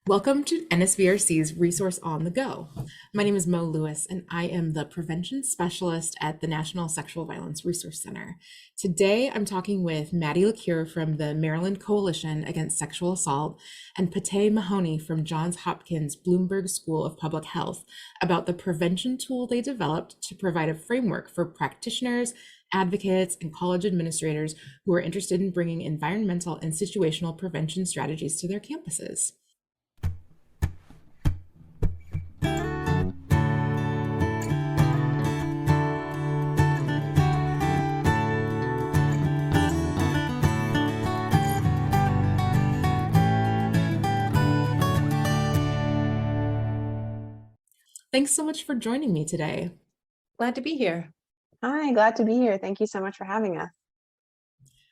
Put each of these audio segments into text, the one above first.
Welcome to NSVRC's Resource on the Go. My name is Mo Lewis, and I am the Prevention Specialist at the National Sexual Violence Resource Center. Today, I'm talking with Maddie LaCure from the Maryland Coalition Against Sexual Assault and Patay Mahoney from Johns Hopkins Bloomberg School of Public Health about the prevention tool they developed to provide a framework for practitioners, advocates, and college administrators who are interested in bringing environmental and situational prevention strategies to their campuses. Thanks so much for joining me today. Glad to be here. Hi, glad to be here. Thank you so much for having us.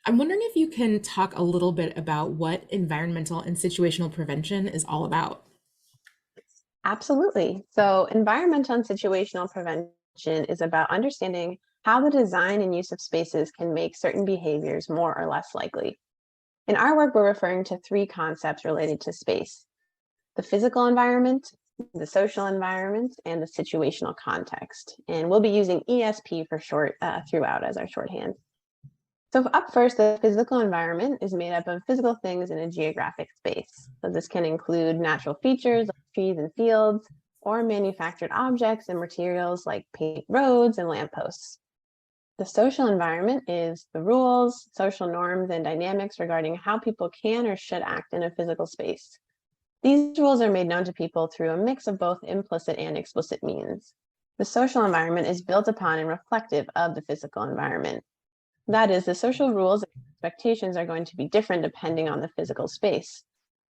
I'm wondering if you can talk a little bit about what environmental and situational prevention is all about. Absolutely. So, environmental and situational prevention is about understanding how the design and use of spaces can make certain behaviors more or less likely. In our work, we're referring to three concepts related to space: the physical environment, the social environment, and the situational context. And we'll be using ESP for short throughout as our shorthand. So up first, the physical environment is made up of physical things in a geographic space. So this can include natural features like trees and fields, or manufactured objects and materials like paved roads and lampposts. The social environment is the rules, social norms, and dynamics regarding how people can or should act in a physical space. These rules are made known to people through a mix of both implicit and explicit means. The social environment is built upon and reflective of the physical environment. That is, the social rules and expectations are going to be different depending on the physical space.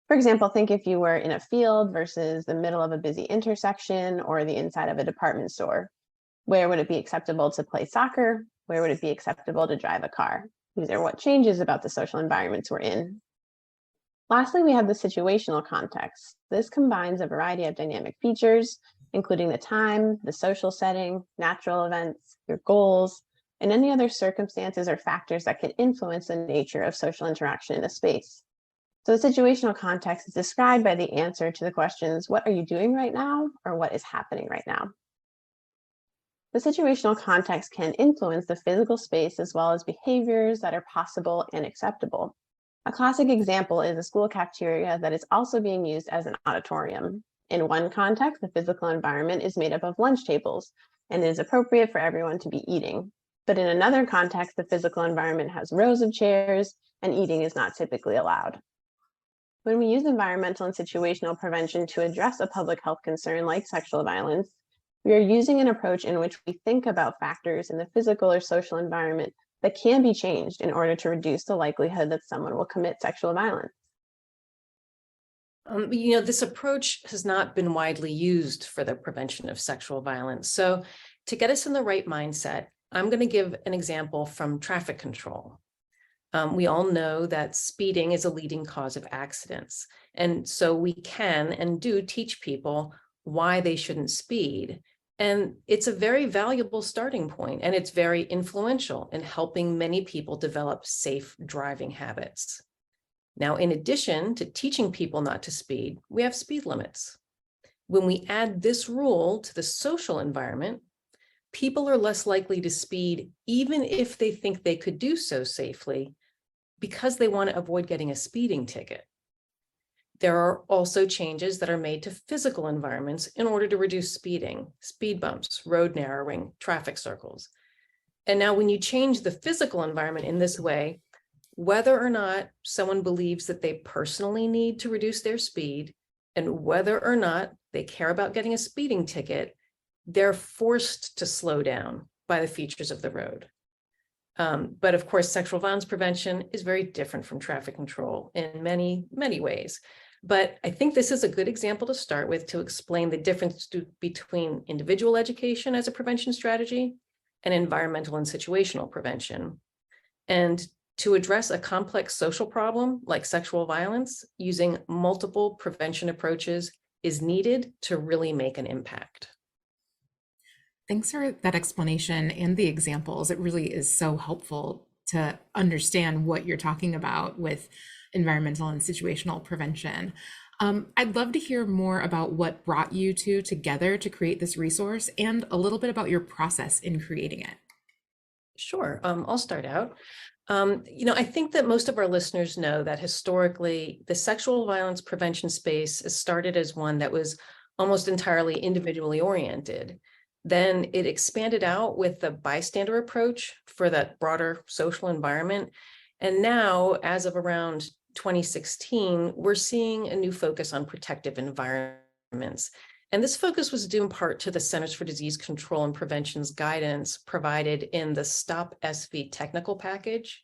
For example, think if you were in a field versus the middle of a busy intersection or the inside of a department store. Where would it be acceptable to play soccer? Where would it be acceptable to drive a car? These are what changes about the social environments we're in. Lastly, we have the situational context. This combines a variety of dynamic features, including the time, the social setting, natural events, your goals, and any other circumstances or factors that could influence the nature of social interaction in a space. So the situational context is described by the answer to the questions, what are you doing right now? Or what is happening right now? The situational context can influence the physical space as well as behaviors that are possible and acceptable. A classic example is a school cafeteria that is also being used as an auditorium. In one context, the physical environment is made up of lunch tables and is appropriate for everyone to be eating. But in another context, the physical environment has rows of chairs and eating is not typically allowed. When we use environmental and situational prevention to address a public health concern like sexual violence, we are using an approach in which we think about factors in the physical or social environment that can be changed in order to reduce the likelihood that someone will commit sexual violence. This approach has not been widely used for the prevention of sexual violence. So to get us in the right mindset, I'm going to give an example from traffic control. We all know that speeding is a leading cause of accidents. And so we can and do teach people why they shouldn't speed. And it's a very valuable starting point, and it's very influential in helping many people develop safe driving habits. Now, in addition to teaching people not to speed, we have speed limits. When we add this rule to the social environment, people are less likely to speed even if they think they could do so safely because they want to avoid getting a speeding ticket. There are also changes that are made to physical environments in order to reduce speeding, speed bumps, road narrowing, traffic circles. And now when you change the physical environment in this way, whether or not someone believes that they personally need to reduce their speed and whether or not they care about getting a speeding ticket, they're forced to slow down by the features of the road. But of course, sexual violence prevention is very different from traffic control in many, many ways. But I think this is a good example to start with to explain the difference between individual education as a prevention strategy and environmental and situational prevention. And to address a complex social problem like sexual violence, using multiple prevention approaches is needed to really make an impact. Thanks for that explanation and the examples. It really is so helpful to understand what you're talking about with environmental and situational prevention. I'd love to hear more about what brought you two together to create this resource and a little bit about your process in creating it. Sure, I'll start out. I think that most of our listeners know that historically, the sexual violence prevention space has started as one that was almost entirely individually oriented. Then it expanded out with the bystander approach for that broader social environment. And now, as of around 2016, we're seeing a new focus on protective environments. And this focus was due in part to the Centers for Disease Control and Prevention's guidance provided in the Stop SV technical package.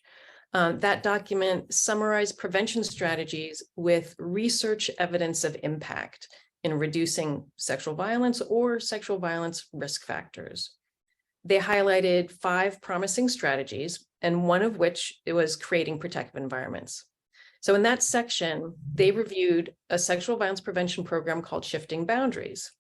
That document summarized prevention strategies with research evidence of impact in reducing sexual violence or sexual violence risk factors. They highlighted 5 promising strategies, and one of which it was creating protective environments. So in that section, they reviewed a sexual violence prevention program called Shifting Boundaries.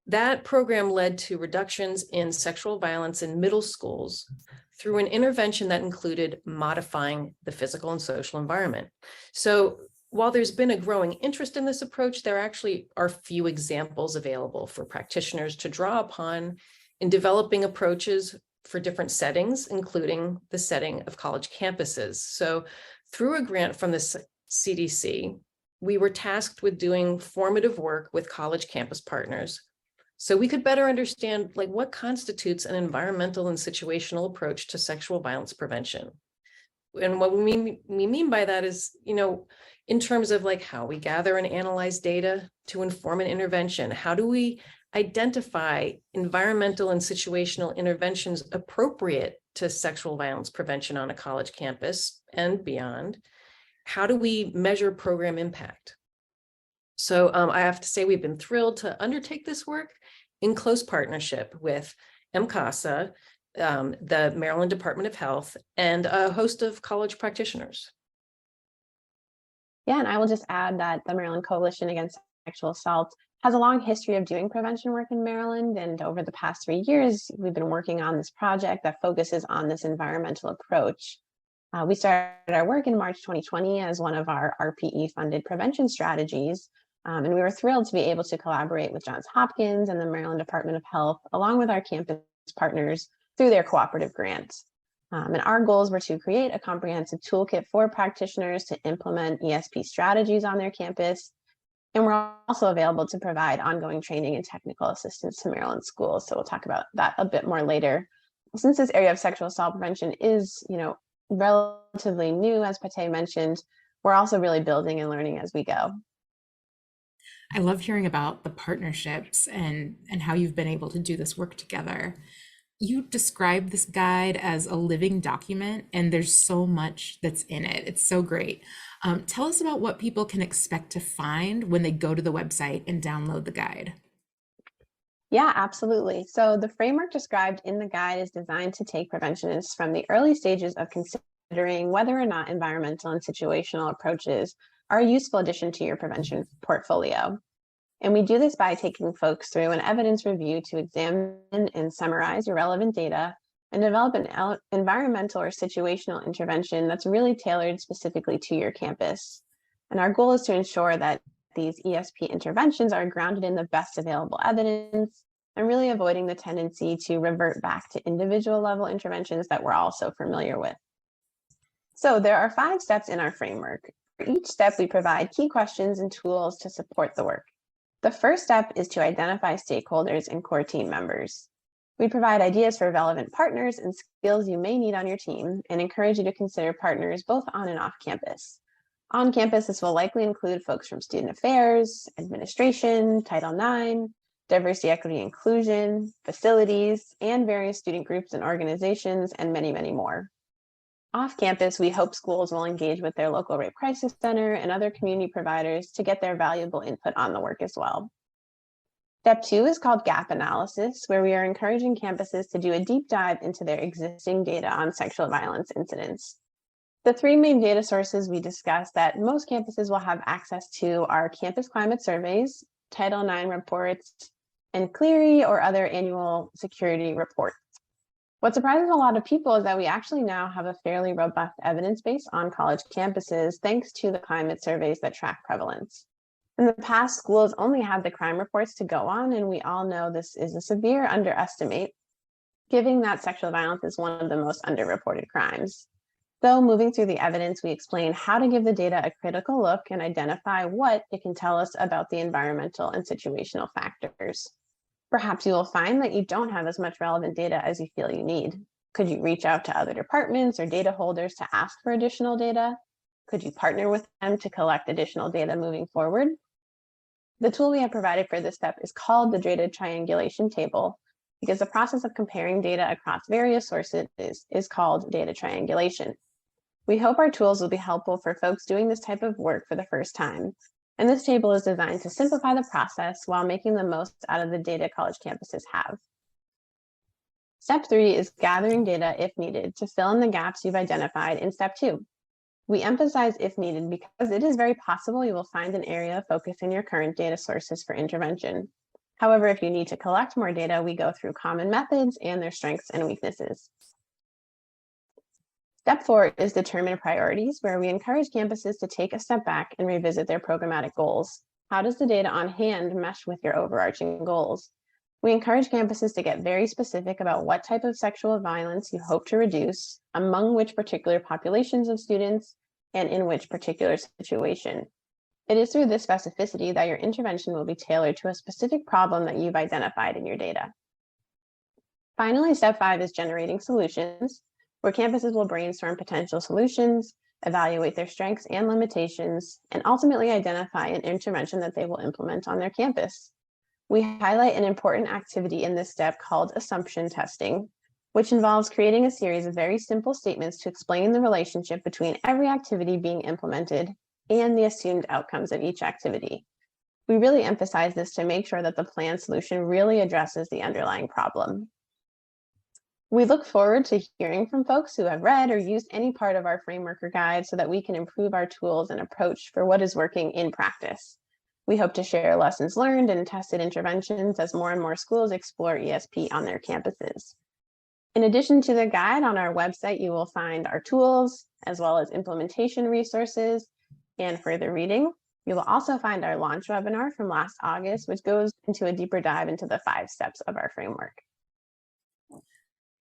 That program led to reductions in sexual violence in middle schools through an intervention that included modifying the physical and social environment. So while there's been a growing interest in this approach, there actually are few examples available for practitioners to draw upon in developing approaches for different settings, including the setting of college campuses. So through a grant from the CDC, we were tasked with doing formative work with college campus partners so we could better understand what constitutes an environmental and situational approach to sexual violence prevention. And what we mean by that is, in terms of how we gather and analyze data to inform an intervention, how do we identify environmental and situational interventions appropriate to sexual violence prevention on a college campus and beyond? How do we measure program impact? So I have to say we've been thrilled to undertake this work in close partnership with MCASA, the Maryland Department of Health, and a host of college practitioners. Yeah, and I will just add that the Maryland Coalition Against Sexual Assault has a long history of doing prevention work in Maryland. And over the past 3 years, we've been working on this project that focuses on this environmental approach. We started our work in March 2020 as one of our RPE funded prevention strategies. And we were thrilled to be able to collaborate with Johns Hopkins and the Maryland Department of Health, along with our campus partners through their cooperative grants. And our goals were to create a comprehensive toolkit for practitioners to implement ESP strategies on their campus. And we're also available to provide ongoing training and technical assistance to Maryland schools. So we'll talk about that a bit more later. Since this area of sexual assault prevention is, relatively new, as Pate mentioned, we're also really building and learning as we go. I love hearing about the partnerships and how you've been able to do this work together. You describe this guide as a living document, and there's so much that's in it. It's so great. Tell us about what people can expect to find when they go to the website and download the guide. Yeah, absolutely. So the framework described in the guide is designed to take preventionists from the early stages of considering whether or not environmental and situational approaches are a useful addition to your prevention portfolio. And we do this by taking folks through an evidence review to examine and summarize your relevant data and develop an environmental or situational intervention that's really tailored specifically to your campus. And our goal is to ensure that these ESP interventions are grounded in the best available evidence and really avoiding the tendency to revert back to individual level interventions that we're all so familiar with. So there are 5 steps in our framework. For each step, we provide key questions and tools to support the work. The first step is to identify stakeholders and core team members. We provide ideas for relevant partners and skills you may need on your team and encourage you to consider partners both on and off campus. On campus, this will likely include folks from student affairs, administration, Title IX, diversity, equity, inclusion, facilities, and various student groups and organizations, and many, many more. Off campus, we hope schools will engage with their local rape crisis center and other community providers to get their valuable input on the work as well. Step 2 is called gap analysis, where we are encouraging campuses to do a deep dive into their existing data on sexual violence incidents. The 3 main data sources we discussed that most campuses will have access to are campus climate surveys, Title IX reports, and Clery or other annual security reports. What surprises a lot of people is that we actually now have a fairly robust evidence base on college campuses, thanks to the climate surveys that track prevalence. In the past, schools only had the crime reports to go on, and we all know this is a severe underestimate, given that sexual violence is one of the most underreported crimes. So, moving through the evidence, we explain how to give the data a critical look and identify what it can tell us about the environmental and situational factors. Perhaps you will find that you don't have as much relevant data as you feel you need. Could you reach out to other departments or data holders to ask for additional data? Could you partner with them to collect additional data moving forward? The tool we have provided for this step is called the data triangulation table, because the process of comparing data across various sources is called data triangulation. We hope our tools will be helpful for folks doing this type of work for the first time. And this table is designed to simplify the process while making the most out of the data college campuses have. Step 3 is gathering data if needed to fill in the gaps you've identified in step 2. We emphasize if needed because it is very possible you will find an area of focus in your current data sources for intervention. However, if you need to collect more data, we go through common methods and their strengths and weaknesses. Step 4 is determine priorities, where we encourage campuses to take a step back and revisit their programmatic goals. How does the data on hand mesh with your overarching goals? We encourage campuses to get very specific about what type of sexual violence you hope to reduce, among which particular populations of students, and in which particular situation. It is through this specificity that your intervention will be tailored to a specific problem that you've identified in your data. Finally, step 5 is generating solutions, where campuses will brainstorm potential solutions, evaluate their strengths and limitations, and ultimately identify an intervention that they will implement on their campus. We highlight an important activity in this step called assumption testing, which involves creating a series of very simple statements to explain the relationship between every activity being implemented and the assumed outcomes of each activity. We really emphasize this to make sure that the planned solution really addresses the underlying problem. We look forward to hearing from folks who have read or used any part of our framework or guide so that we can improve our tools and approach for what is working in practice. We hope to share lessons learned and tested interventions as more and more schools explore ESP on their campuses. In addition to the guide on our website, you will find our tools as well as implementation resources and further reading. You will also find our launch webinar from last August, which goes into a deeper dive into the 5 steps of our framework.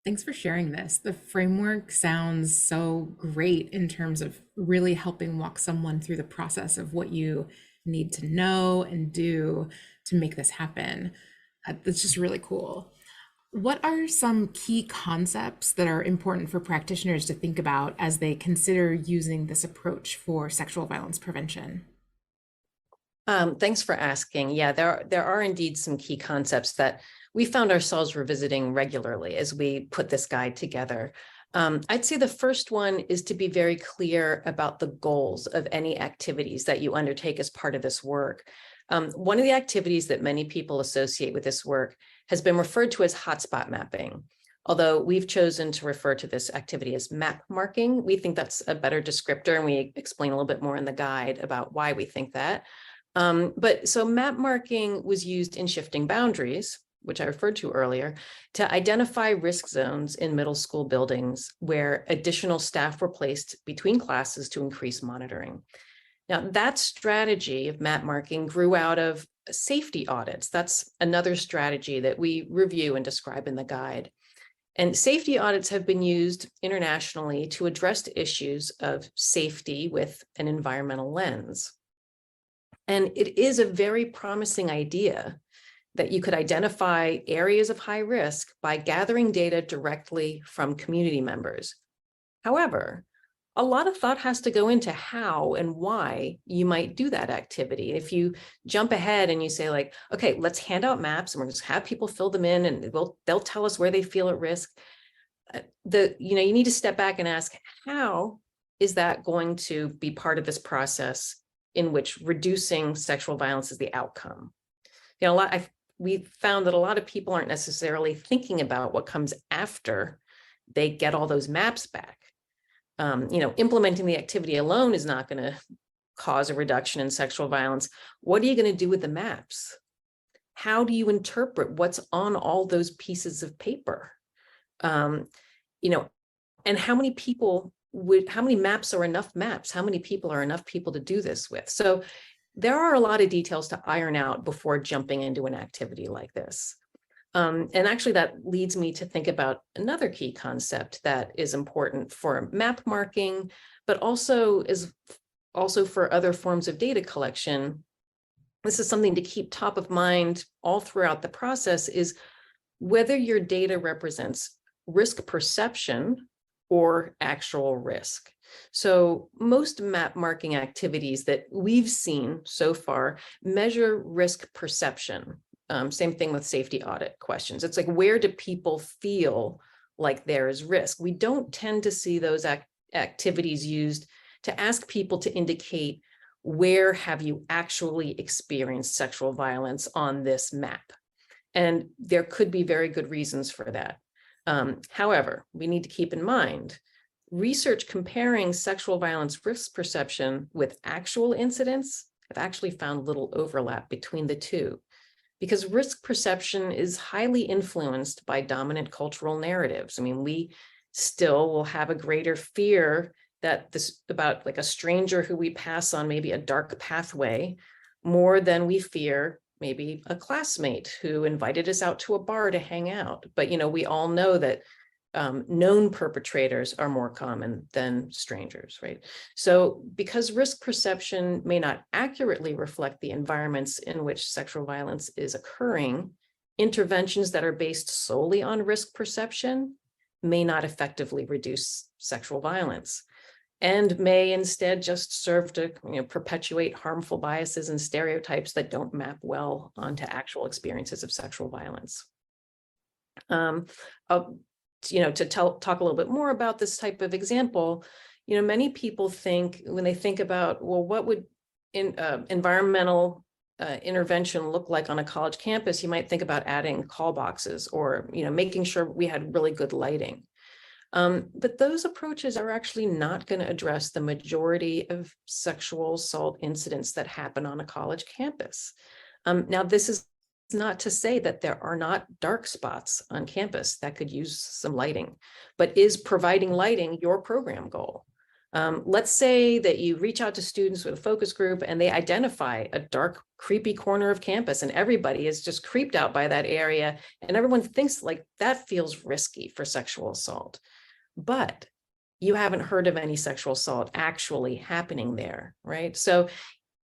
Thanks for sharing this. The framework sounds so great in terms of really helping walk someone through the process of what you need to know and do to make this happen. That's just really cool. What are some key concepts that are important for practitioners to think about as they consider using this approach for sexual violence prevention? Thanks for asking. Yeah, there are indeed some key concepts that we found ourselves revisiting regularly as we put this guide together. I'd say the first one is to be very clear about the goals of any activities that you undertake as part of this work. One of the activities that many people associate with this work has been referred to as hotspot mapping. Although we've chosen to refer to this activity as map marking, we think that's a better descriptor, and we explain a little bit more in the guide about why we think that. So map marking was used in shifting boundaries, which I referred to earlier, to identify risk zones in middle school buildings where additional staff were placed between classes to increase monitoring. Now, that strategy of map marking grew out of safety audits. That's another strategy that we review and describe in the guide. And safety audits have been used internationally to address issues of safety with an environmental lens. And it is a very promising idea that you could identify areas of high risk by gathering data directly from community members. However, a lot of thought has to go into how and why you might do that activity. If you jump ahead and you say like, okay, let's hand out maps and we're just have people fill them in and they'll tell us where they feel at risk. You need to step back and ask, how is that going to be part of this process in which reducing sexual violence is the outcome? We've found that a lot of people aren't necessarily thinking about what comes after they get all those maps back. Implementing the activity alone is not going to cause a reduction in sexual violence. What are you going to do with the maps? How do you interpret what's on all those pieces of paper? And how many people how many maps are enough maps? How many people are enough people to do this with? So there are a lot of details to iron out before jumping into an activity like this. And actually that leads me to think about another key concept that is important for map marking, but also for other forms of data collection. This is something to keep top of mind all throughout the process, is whether your data represents risk perception or actual risk. So most map marking activities that we've seen so far measure risk perception. Same thing with safety audit questions. It's like, where do people feel like there is risk? We don't tend to see those activities used to ask people to indicate, where have you actually experienced sexual violence on this map? And there could be very good reasons for that. However, we need to keep in mind, research comparing sexual violence risk perception with actual incidents have actually found little overlap between the two, because risk perception is highly influenced by dominant cultural narratives. I mean, we still will have a greater fear that this about like a stranger who we pass on maybe a dark pathway, more than we fear maybe a classmate who invited us out to a bar to hang out. But, we all know that known perpetrators are more common than strangers, right? So because risk perception may not accurately reflect the environments in which sexual violence is occurring, interventions that are based solely on risk perception may not effectively reduce sexual violence, and may instead just serve to perpetuate harmful biases and stereotypes that don't map well onto actual experiences of sexual violence. To talk a little bit more about this type of example, many people think, when they think about, well, what would environmental intervention look like on a college campus, you might think about adding call boxes or making sure we had really good lighting. But those approaches are actually not going to address the majority of sexual assault incidents that happen on a college campus. Now, this is not to say that there are not dark spots on campus that could use some lighting, but is providing lighting your program goal? Let's say that you reach out to students with a focus group and they identify a dark, creepy corner of campus, and everybody is just creeped out by that area, and everyone thinks like that feels risky for sexual assault. But you haven't heard of any sexual assault actually happening there, right? So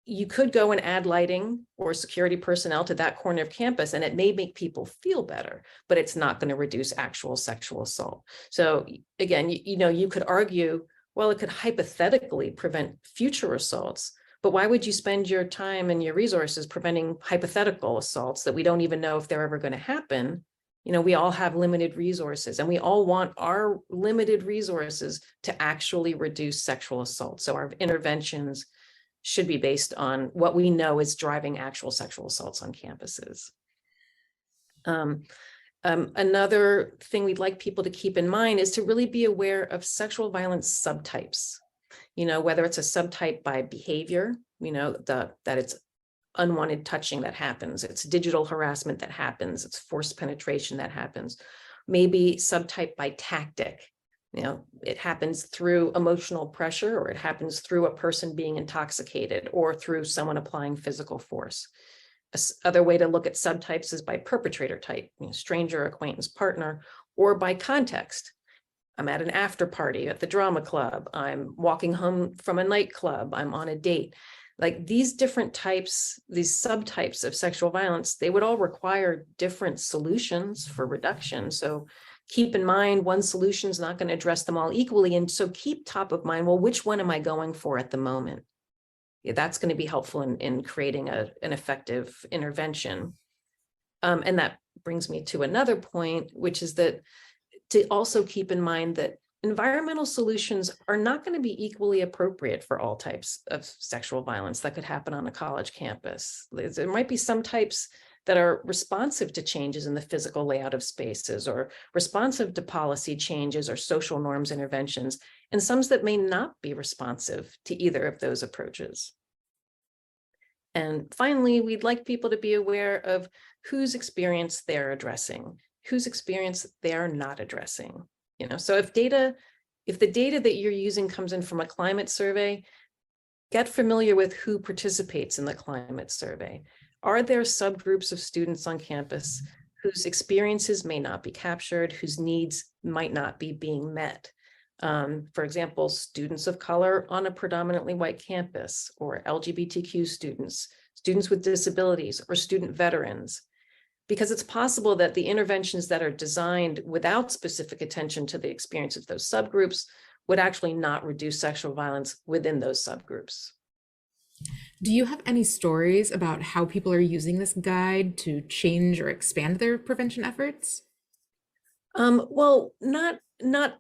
you could go and add lighting or security personnel to that corner of campus, and it may make people feel better, but it's not going to reduce actual sexual assault. So again, you could argue, well, it could hypothetically prevent future assaults, but why would you spend your time and your resources preventing hypothetical assaults that we don't even know if they're ever going to happen? We all have limited resources, and we all want our limited resources to actually reduce sexual assault. So our interventions should be based on what we know is driving actual sexual assaults on campuses. Another thing we'd like people to keep in mind is to really be aware of sexual violence subtypes, whether it's a subtype by behavior, that it's unwanted touching that happens, it's digital harassment that happens, it's forced penetration that happens, maybe subtype by tactic. It happens through emotional pressure, or it happens through a person being intoxicated, or through someone applying physical force. Other way to look at subtypes is by perpetrator type, stranger, acquaintance, partner, or by context. I'm at an after party at the drama club, I'm walking home from a nightclub, I'm on a date. Like these different types, these subtypes of sexual violence, they would all require different solutions for reduction. So keep in mind, one solution is not going to address them all equally. And so keep top of mind, well, which one am I going for at the moment? That's going to be helpful in creating an effective intervention. And that brings me to another point, which is that to also keep in mind that environmental solutions are not going to be equally appropriate for all types of sexual violence that could happen on a college campus. There might be some types that are responsive to changes in the physical layout of spaces, or responsive to policy changes or social norms interventions, and some that may not be responsive to either of those approaches. And finally, we'd like people to be aware of whose experience they're addressing, whose experience they're not addressing. So if the data that you're using comes in from a climate survey, get familiar with who participates in the climate survey. Are there subgroups of students on campus whose experiences may not be captured, whose needs might not be being met? For example, students of color on a predominantly white campus, or LGBTQ students, students with disabilities, or student veterans. Because it's possible that the interventions that are designed without specific attention to the experience of those subgroups would actually not reduce sexual violence within those subgroups. Do you have any stories about how people are using this guide to change or expand their prevention efforts? Well, not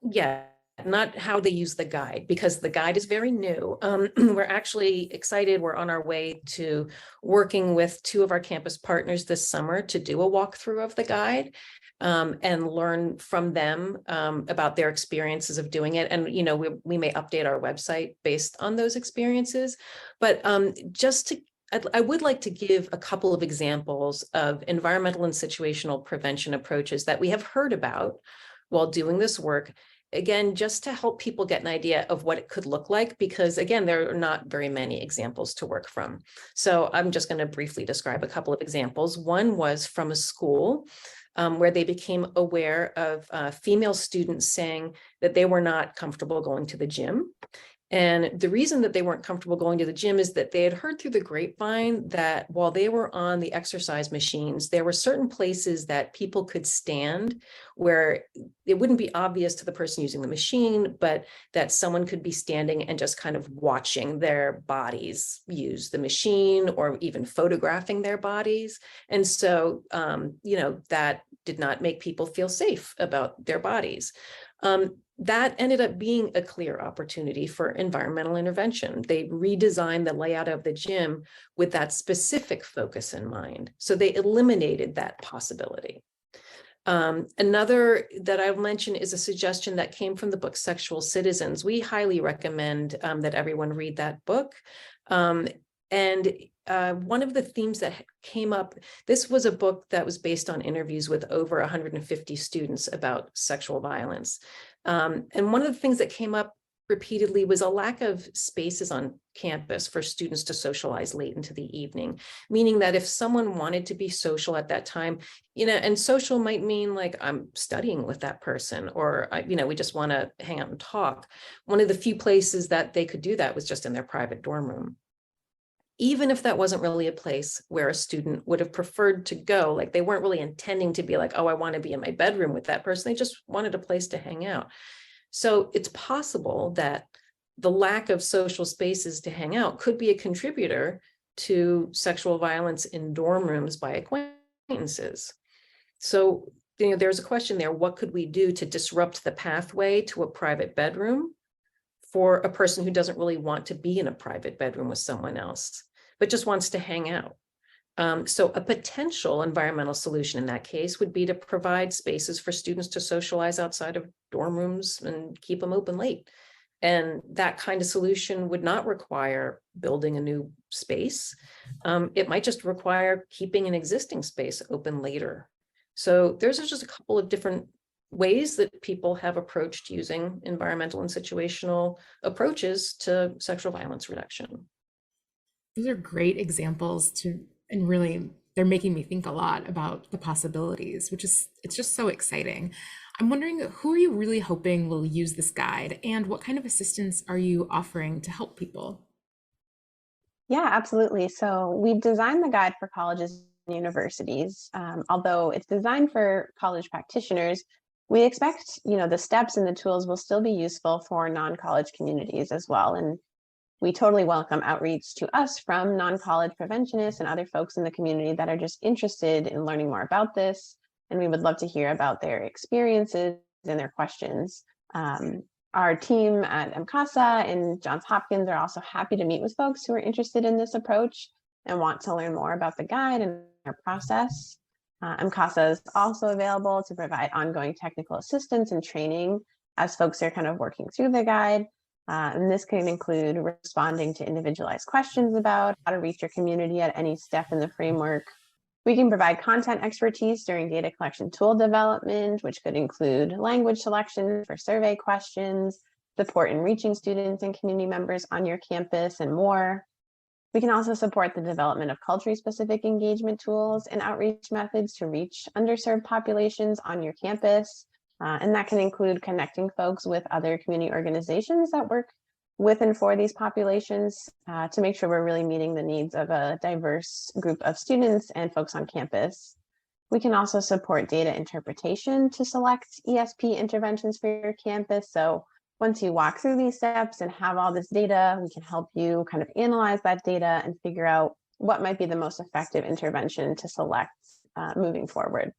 yet. Not how they use the guide, because the guide is very new. We're actually excited. We're on our way to working with 2 of our campus partners this summer to do a walkthrough of the guide and learn from them about their experiences of doing it. And, we may update our website based on those experiences. But I would like to give a couple of examples of environmental and situational prevention approaches that we have heard about while doing this work. Again, just to help people get an idea of what it could look like, because again, there are not very many examples to work from. So I'm just going to briefly describe a couple of examples. One was from a school where they became aware of female students saying that they were not comfortable going to the gym. And the reason that they weren't comfortable going to the gym is that they had heard through the grapevine that while they were on the exercise machines, there were certain places that people could stand where it wouldn't be obvious to the person using the machine, but that someone could be standing and just kind of watching their bodies use the machine, or even photographing their bodies. And so, that did not make people feel safe about their bodies. That ended up being a clear opportunity for environmental intervention. They redesigned the layout of the gym with that specific focus in mind. So they eliminated that possibility. Another that I'll mention is a suggestion that came from the book Sexual Citizens. We highly recommend that everyone read that book. And one of the themes that came up, this was a book that was based on interviews with over 150 students about sexual violence. And one of the things that came up repeatedly was a lack of spaces on campus for students to socialize late into the evening, meaning that if someone wanted to be social at that time, and social might mean like I'm studying with that person, or, we just want to hang out and talk. One of the few places that they could do that was just in their private dorm room. Even if that wasn't really a place where a student would have preferred to go, like they weren't really intending to be like, oh, I want to be in my bedroom with that person. They just wanted a place to hang out. So it's possible that the lack of social spaces to hang out could be a contributor to sexual violence in dorm rooms by acquaintances. So, there's a question there. What could we do to disrupt the pathway to a private bedroom for a person who doesn't really want to be in a private bedroom with someone else, but just wants to hang out? So a potential environmental solution in that case would be to provide spaces for students to socialize outside of dorm rooms and keep them open late. And that kind of solution would not require building a new space. It might just require keeping an existing space open later. So there's just a couple of different ways that people have approached using environmental and situational approaches to sexual violence reduction. Those are great examples and really, they're making me think a lot about the possibilities, it's just so exciting. I'm wondering, who are you really hoping will use this guide, and what kind of assistance are you offering to help people? Yeah, absolutely. So we designed the guide for colleges and universities. Although it's designed for college practitioners, we expect, the steps and the tools will still be useful for non-college communities as well. And we totally welcome outreach to us from non-college preventionists and other folks in the community that are just interested in learning more about this. And we would love to hear about their experiences and their questions. Our team at MCASA and Johns Hopkins are also happy to meet with folks who are interested in this approach and want to learn more about the guide and our process. MCASA is also available to provide ongoing technical assistance and training as folks are kind of working through the guide. And this can include responding to individualized questions about how to reach your community at any step in the framework. We can provide content expertise during data collection tool development, which could include language selection for survey questions, support in reaching students and community members on your campus, and more. We can also support the development of culturally specific engagement tools and outreach methods to reach underserved populations on your campus. And that can include connecting folks with other community organizations that work with and for these populations to make sure we're really meeting the needs of a diverse group of students and folks on campus. We can also support data interpretation to select ESP interventions for your campus. So once you walk through these steps and have all this data, we can help you kind of analyze that data and figure out what might be the most effective intervention to select moving forward.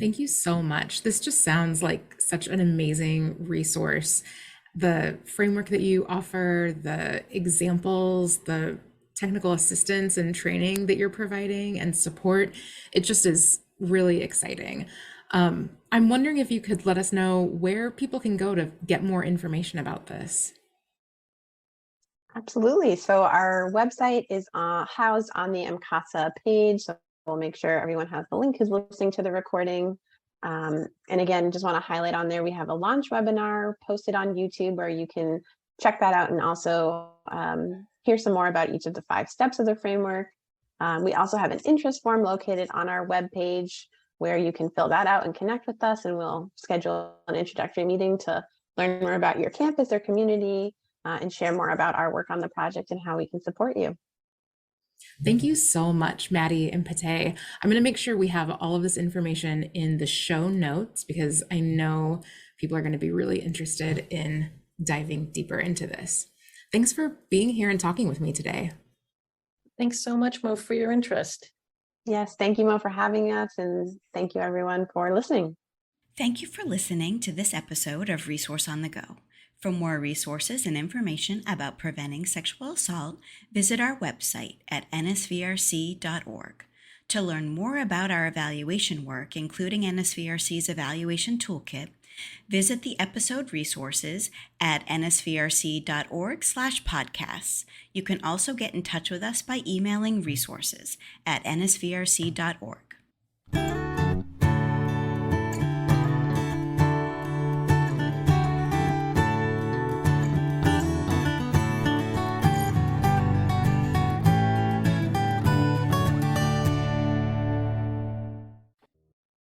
Thank you so much. This just sounds like such an amazing resource. The framework that you offer, the examples, the technical assistance and training that you're providing and support, it just is really exciting. I'm wondering if you could let us know where people can go to get more information about this. Absolutely. So our website is housed on the MCASA page. So we'll make sure everyone has the link who's listening to the recording. And again, just want to highlight on there, we have a launch webinar posted on YouTube where you can check that out and also hear some more about each of the 5 steps of the framework. We also have an interest form located on our webpage where you can fill that out and connect with us, and we'll schedule an introductory meeting to learn more about your campus or community and share more about our work on the project and how we can support you. Thank you so much, Maddie and Pate. I'm going to make sure we have all of this information in the show notes because I know people are going to be really interested in diving deeper into this. Thanks for being here and talking with me today. Thanks so much, Mo, for your interest. Yes, thank you, Mo, for having us, and thank you everyone for listening. Thank you for listening to this episode of Resource on the Go. For more resources and information about preventing sexual assault, visit our website at nsvrc.org. To learn more about our evaluation work, including NSVRC's evaluation toolkit, visit the episode resources at nsvrc.org/podcasts. You can also get in touch with us by emailing resources@nsvrc.org.